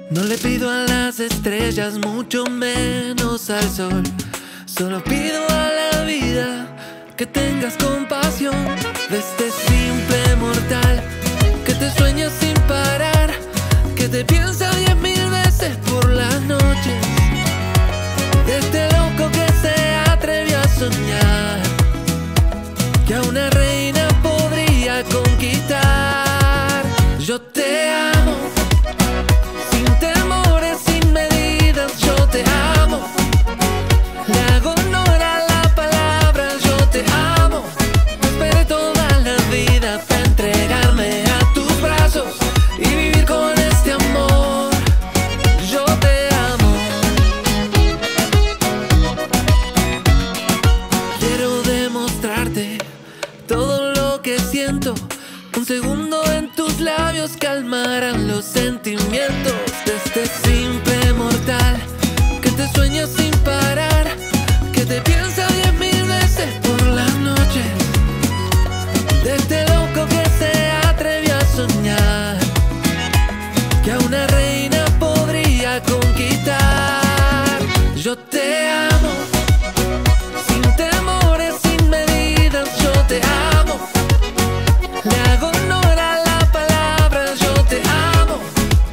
No le pido a las estrellas, mucho menos al sol. Solo pido a la vida que tengas compasión de este simple mortal que te sueña sin parar, que te piensa 10.000 veces por las noches, de este loco que se atrevió a soñar que a una reina podría conquistar. Yo te amo sin temores, sin medidas, yo te amo. Le hago honor a la palabra, yo te amo. Esperé toda la vida para entregarme a tus brazos y vivir con este amor. Yo te amo. Quiero demostrarte todo lo que siento. Un segundo en tus labios calmarán los sentimientos de este simple mortal que te sueña sin parar, que te piensa 10.000 veces por las noches, de este loco que se atrevió a soñar que a una reina podría conquistar. Yo te amo sin temores, sin medidas, yo te amo. Le hago honor a la palabra, yo te amo.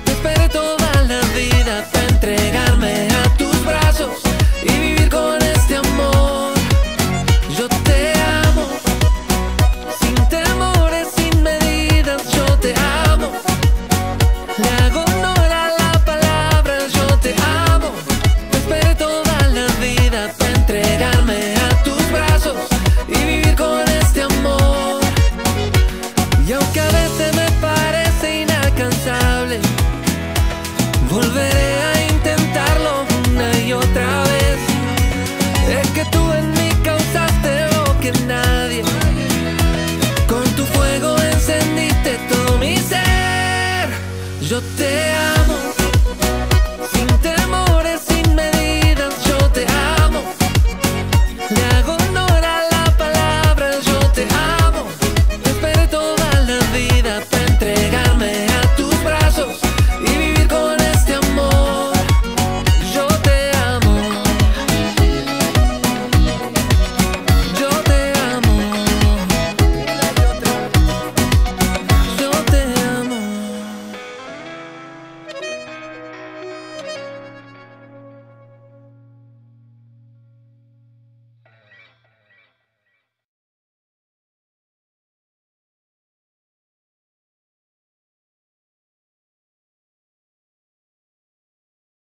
Esperé toda la vida para entregarme a tus brazos y vivir con este amor. Yo te amo sin temores, sin medidas, yo te amo. Le hago honor a la palabra, yo te amo. Esperé toda la vida para entregarme a tus brazos y vivir con este amor. Y aunque a veces me parece inalcanzable, volveré a intentarlo una y otra vez. Es que tú en mí causaste lo que nadie, con tu fuego encendiste todo mi ser. Yo te